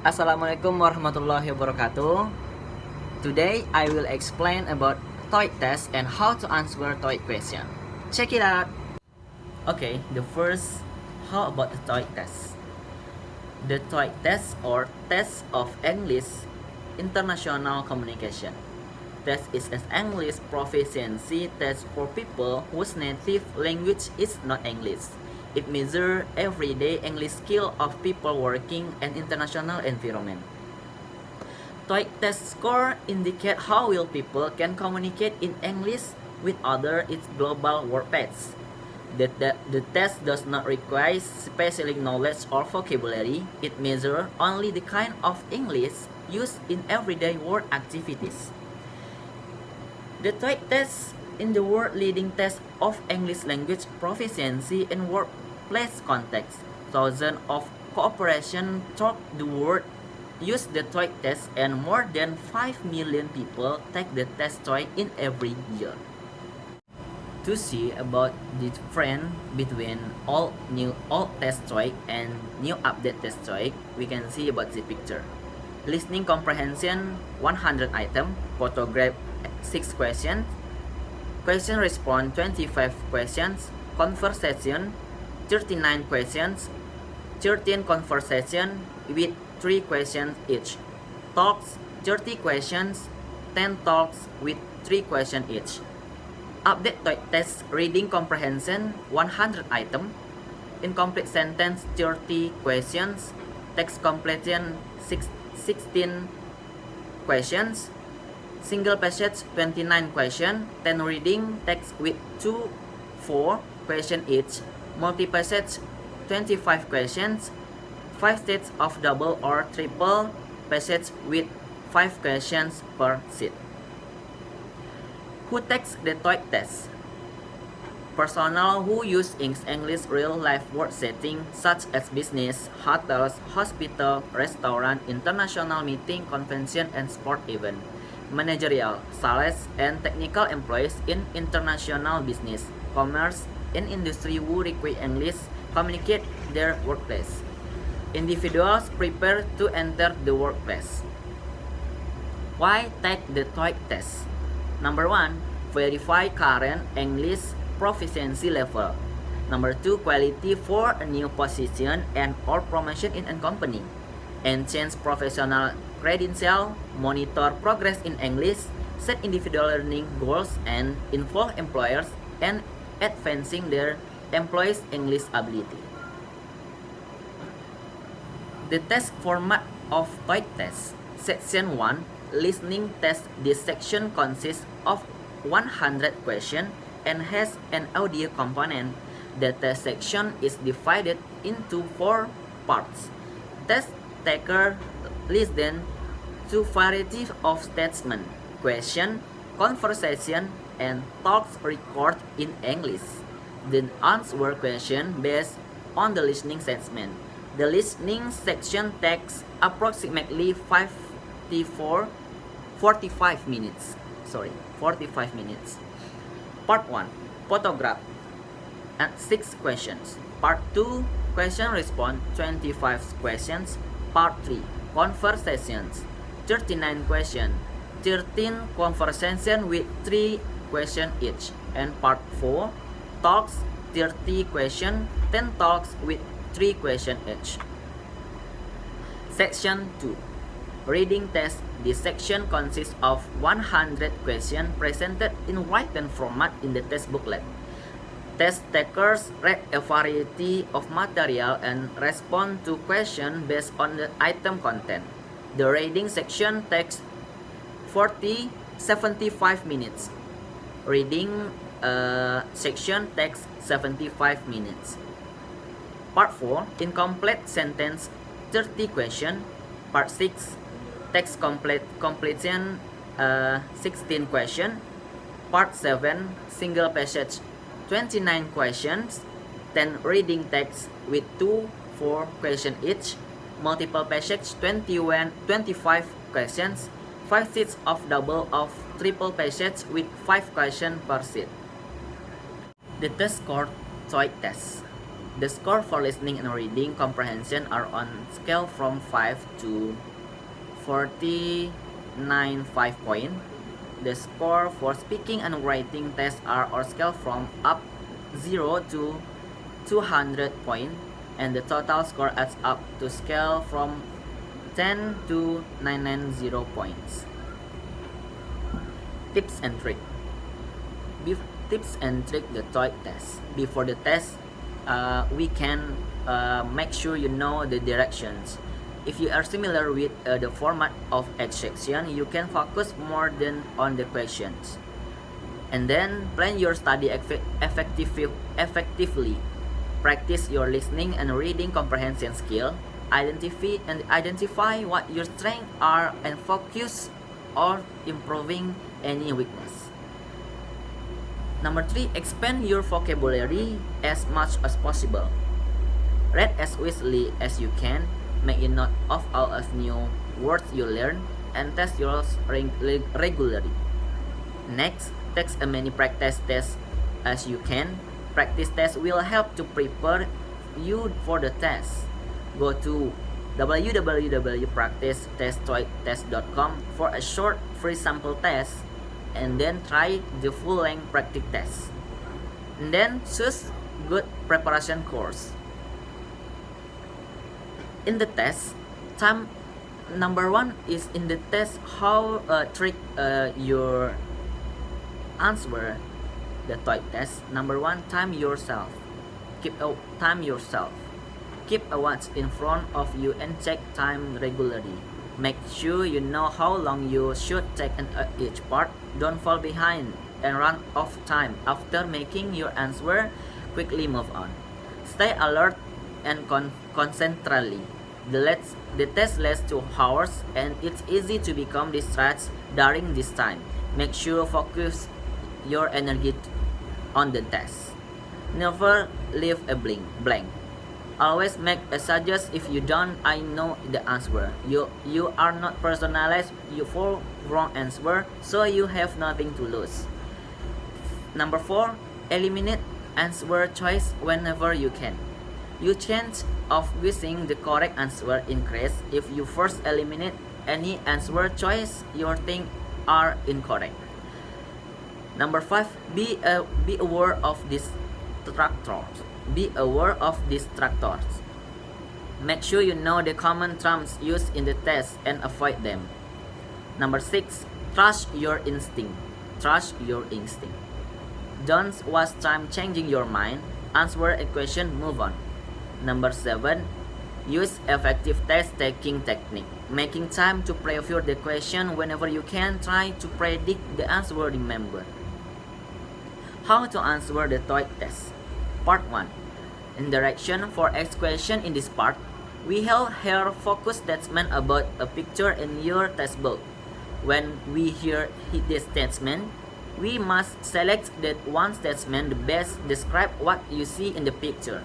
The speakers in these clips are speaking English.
Assalamualaikum warahmatullahi wabarakatuh. Today I will explain about Toeic Test and how to answer Toeic question. Check it out. Okay, the first, how about the Toeic Test? The Toeic Test or Test of English International Communication. Test is an English proficiency test for people whose native language is not English. It measures everyday English skill of people working in international environment. Toeic test score indicate how well people can communicate in English with other its global workplace. The test does not require specific knowledge or vocabulary. It measures only the kind of English used in everyday work activities. The Toeic test is the world-leading test of English language proficiency in workplace context. Thousands of corporations throughout the world use the Toeic test, and more than 5 million people take the test Toeic in every year. To see about the difference between old test Toeic and new update test Toeic, we can see about the picture. Listening comprehension 100 item, photograph 6 questions, question response 25 questions, conversation 39 questions, 13 conversation with 3 questions each, talks 30 questions, 10 talks with 3 questions each. Update Toeic test reading comprehension 100 item, incomplete sentence 30 questions, text completion 16 questions, single passage 29 questions, 10 reading text with 4 questions each, multi-passage 25 questions, 5 sets of double or triple passage with 5 questions per seat. Who takes the Toeic test? Personnel who use English real-life work setting such as business, hotels, hospital, restaurant, international meeting, convention, and sport event. Managerial, sales, and technical employees in international business, commerce, and industry who require English communicate their workplace. Individuals prepare to enter the workplace. Why take the Toeic test? Number 1, verify current English proficiency level. Number 2, quality for a new position and or promotion in a company. Enhance professional credential, monitor progress in English, set individual learning goals, and involve employers in advancing their employees' English ability. The test format of Toeic test. Section 1, listening test. This section consists of 100 questions and has an audio component. The test section is divided into 4 parts. Test taker listen to variety of statements, question, conversation, and talks recorded in English. Then answer question based on the listening segment. The listening section takes approximately 45 minutes. 45 minutes. Part 1, photograph and 6 questions. Part 2, question response 25 questions. Part 3, conversations 39 questions, 13 conversation with 3 questions each. And part 4, talks 30 questions, 10 talks with 3 questions each. Section 2, reading test. This section consists of 100 questions presented in written format in the test booklet. Test takers read a variety of material and respond to questions based on the item content. The reading section takes 75 minutes. Reading section takes 75 minutes. Part 4, incomplete sentence 30 questions. Part 6, text completion 16 questions. Part 7, single passage 29 questions, 10 reading text with 4 questions each, multiple passage 25 questions, 5 seats of double of triple passage with 5 questions per seat. The test score Toeic test. The score for listening and reading comprehension are on scale from 5 to 49.5 point. The score for speaking and writing tests are on scale from up 0 to 200 point, and the total score adds up to scale from 10 to 990 points. Tips and trick. Tips and trick the Toeic test. Before the test, we can make sure you know the directions. If you are familiar with the format of each section, you can focus more than on the questions. And then plan your study effectively. Practice your listening and reading comprehension skill. Identify what your strengths are and focus on improving any weakness. Number 3, expand your vocabulary as much as possible. Read as wisely as you can. Make a note of all of new words you learn and test yours regularly. Next, take as many practice tests as you can. Practice tests will help to prepare you for the test. Go to www.practicetesttoeic.com for a short free sample test, and then try the full-length practice test. And then choose good preparation course. In the test, time number 1 is in the test how trick your answer the Toeic test. Number 1, time yourself. Time yourself. Keep a watch in front of you and check time regularly. Make sure you know how long you should take each part. Don't fall behind and run off time. After making your answer, quickly move on. Stay alert and concentrate. The test lasts 2 hours and it's easy to become distracted during this time. Make sure focus your energy on the test. Never leave a blank. Always make a suggestion if you don't know the answer. You are not personalized for wrong answer, so you have nothing to lose. Number 4, eliminate answer choice whenever you can. Your chance of guessing the correct answer increase if you first eliminate any answer choice you think are incorrect. Number 5, be aware of distractors. Be aware of distractors. Make sure you know the common terms used in the test and avoid them. Number 6, trust your instinct. Trust your instinct. Don't waste time changing your mind. Answer a question, move on. Number 7, use effective test-taking technique. Making time to preview the question whenever you can. Try to predict the answer. Remember. How to answer the Toeic test. Part 1. In direction for each question in this part, we have here focused statement about a picture in your textbook. When we hear this statement, we must select that one statement that best describe what you see in the picture.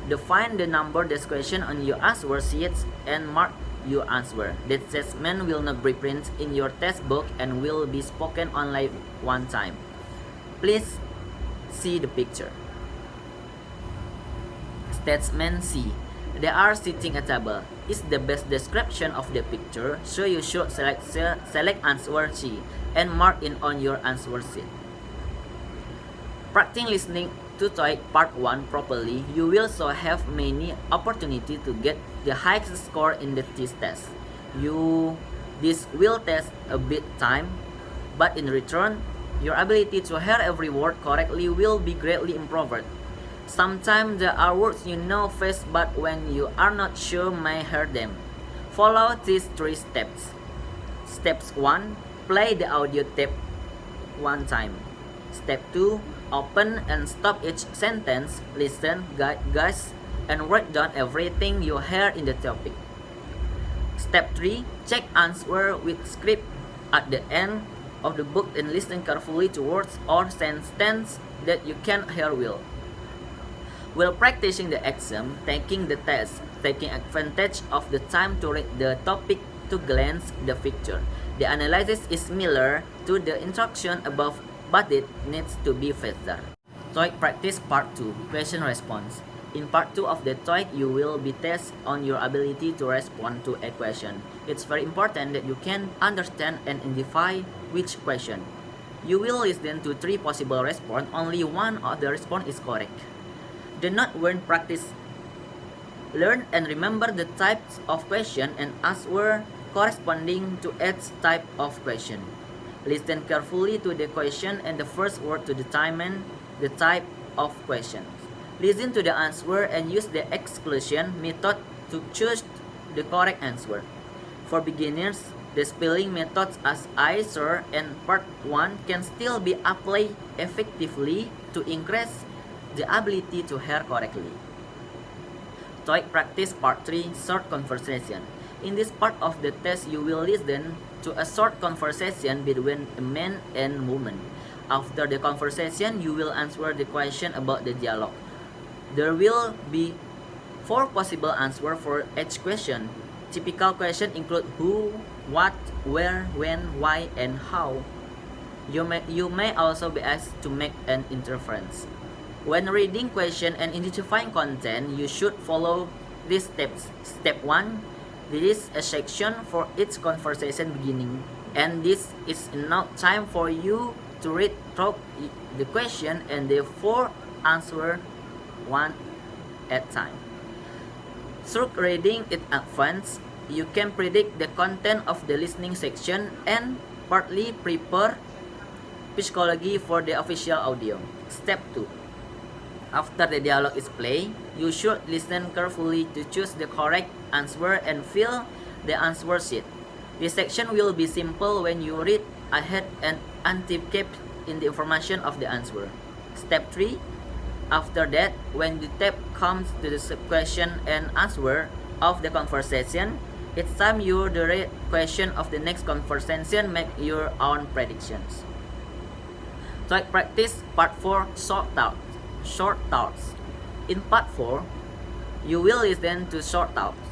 Define the number question on your answer sheets and mark your answer. That statement will not be printed in your textbook and will be spoken only one time. Please see the picture. Statement C. They are sitting at a table. Is the best description of the picture, so you should select answer C and mark it on your answer sheet. Practicing listening to Toeic Part 1 properly, you will also have many opportunities to get the highest score in the test. This will test a bit time, but in return, your ability to hear every word correctly will be greatly improved. Sometimes there are words you know first, but when you are not sure may hear them. Follow these 3 steps. Steps 1. Play the audio tape 1 time. Step 2. Open and stop each sentence. Listen, guess, and write down everything you hear in the topic. Step 3. Check answer with script at the end of the book and listen carefully to words or sentences that you can't hear well. While practicing the exam, taking the test, taking advantage of the time to read the topic to glance the picture. The analysis is similar to the instruction above, but it needs to be faster. Toeic practice part 2, question response. In part 2 of the TOEIC, you will be tested on your ability to respond to a question. It's very important that you can understand and identify which question. You will listen to 3 possible responses, only one of the response is correct. Do not learn, practice. Learn and remember the types of question and answer corresponding to each type of question. Listen carefully to the question and the first word to determine the type of question. Listen to the answer and use the exclusion method to choose the correct answer. For beginners, the spelling methods as I saw and part 1 can still be applied effectively to increase the ability to hear correctly. TOEIC practice part 3, short conversation. In this part of the test, you will listen to a short conversation between a man and woman. After the conversation, you will answer the question about the dialogue. There will be 4 possible answers for each question. Typical questions include who, what, where, when, why, and how. You may also be asked to make an interference. When reading question and identifying content, you should follow these steps. Step 1. There is a section for each conversation beginning, and this is enough time for you to read through the question and therefore answer one at a time. Through reading in advance, you can predict the content of the listening section and partly prepare psychology for the official audio. Step 2. After the dialogue is played, you should listen carefully to choose the correct answer and fill the answer sheet. This section will be simple when you read ahead and anticipate in the information of the answer. Step 3. After that, when the step comes to the question and answer of the conversation, it's time you read question of the next conversation, make your own predictions. TOEIC practice part 4, short thoughts. In part 4, you will listen to short thoughts.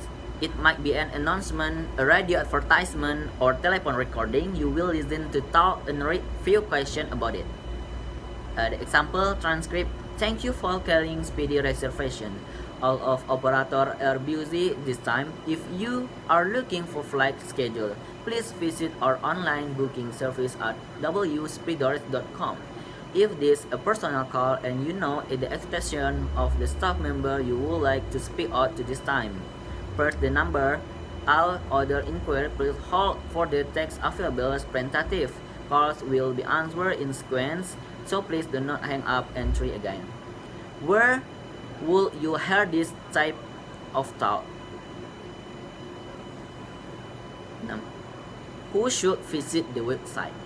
It might be an announcement, a radio advertisement, or telephone recording. You will listen to thought and read few questions about it. The example transcript. Thank you for calling Speedy Reservation. All of operators are busy this time. If you are looking for flight schedule, please visit our online booking service at wspeedorist.com. If this is a personal call and you know the extension of the staff member you would like to speak out to this time, press the number. All other inquiries, please hold for the text available representative. Calls will be answered in sequence, so please do not hang up and try again. Where will you hear this type of thought? Who should visit the website?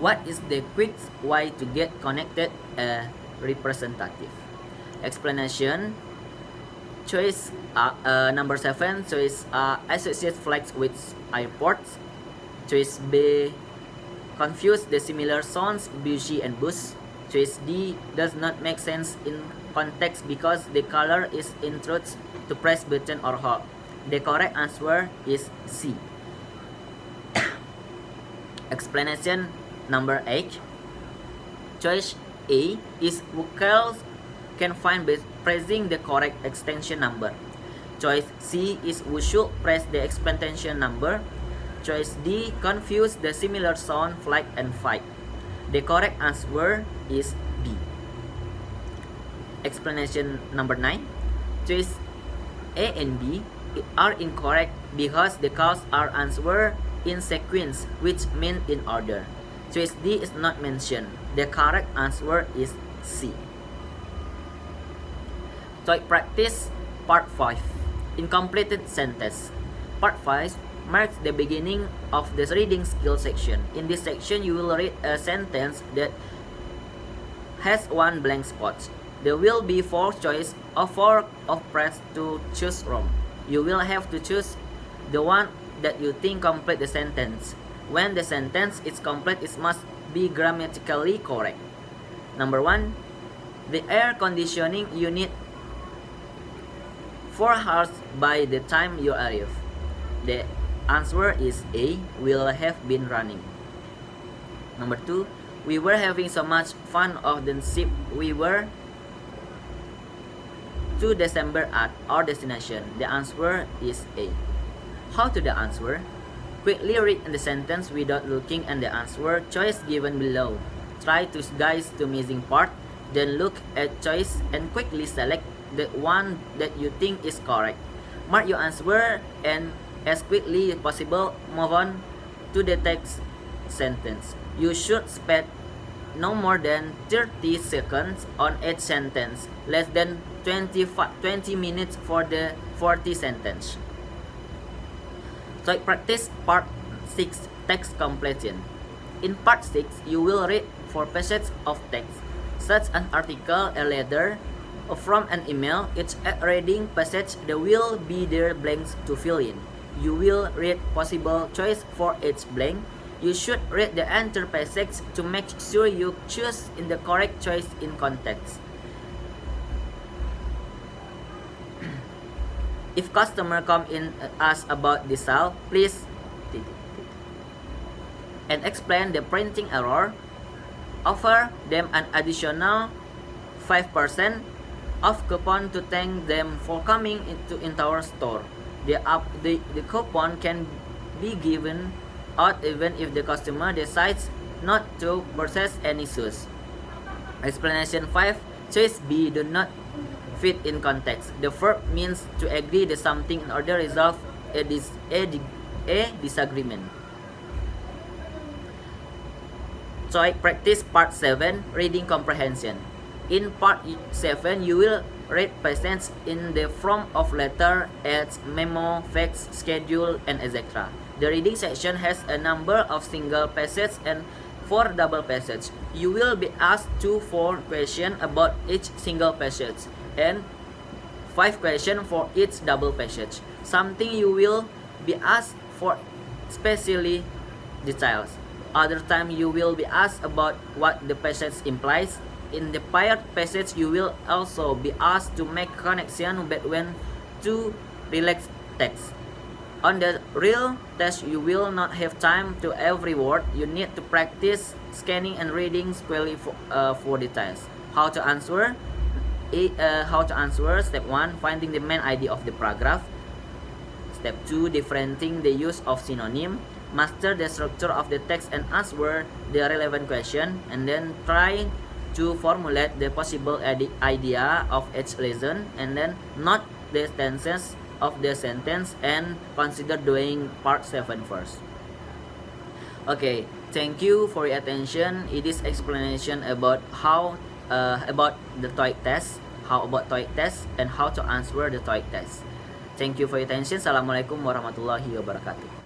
What is the quick way to get connected a representative? Explanation. Choice number 7. Choice A. Associate flights with airports. Choice B. Confuse the similar sounds busy and bus. Choice D. Does not make sense in context because the color is introduced to press button or hold. The correct answer is C. Explanation number 8. Choice A is vocals can find by pressing the correct extension number. Choice C is we should press the extension number. Choice D confuse the similar sound flight and fight. The correct answer is B. Explanation number 9. Choice A and B are incorrect because the calls are answered in sequence, which means in order. Choice D is not mentioned. The correct answer is C. TOEIC practice part 5. Incompleted sentence. Part 5 marks the beginning of the reading skill section. In this section, you will read a sentence that has one blank spot. There will be 4 choices of 4 of press to choose from. You will have to choose the one that you think complete the sentence. When the sentence is complete, it must be grammatically correct. Number 1. The air conditioning unit 4 hours by the time you arrive. The answer is A, will have been running. Number 2. We were having so much fun on the ship. We were to December at our destination. The answer is A. How to the answer? Quickly read the sentence without looking at the answer choice given below. Try to guess the missing part, then look at choice and quickly select the one that you think is correct. Mark your answer and as quickly as possible move on to the text sentence. You should spend no more than 30 seconds on each sentence, less than 20 minutes for the 40 sentence. So practice part 6 text completion. In part 6, you will read 4 pages of text, such an article, a letter, from an email. Each reading passage there will be their blanks to fill in. You will read possible choice for each blank. You should read the entire passage to make sure you choose in the correct choice in context. If customer come in ask about the sale, please and explain the printing error. Offer them an additional 5% off coupon to thank them for coming into our store. The coupon can be given out even if the customer decides not to purchase any shoes. Explanation 5. Choice B do not fit in context. The verb means to agree to something in order to resolve a disagreement. So I practice part 7, reading comprehension. In part 7, you will read passage in the form of letter, ads, memo, facts, schedule, and etc. The reading section has a number of single passages and 4 double passages. You will be asked 4 questions about each single passage and 5 questions for each double passage. Something you will be asked for especially details. Other time you will be asked about what the passage implies. In the paired passage, you will also be asked to make connection between 2 relaxed texts. On the real test, you will not have time to every word. You need to practice scanning and reading squarely for details. How to answer? Step 1, finding the main idea of the paragraph. Step 2, differentiating the use of synonym. Master the structure of the text and answer the relevant question, and then try to formulate the possible idea of each lesson, and then note the tenses of the sentence and consider doing part 7 first. Okay, thank you for your attention. It is explanation about how about the Toeic test, and how to answer the Toeic test. Thank you for your attention. Assalamualaikum warahmatullahi wabarakatuh.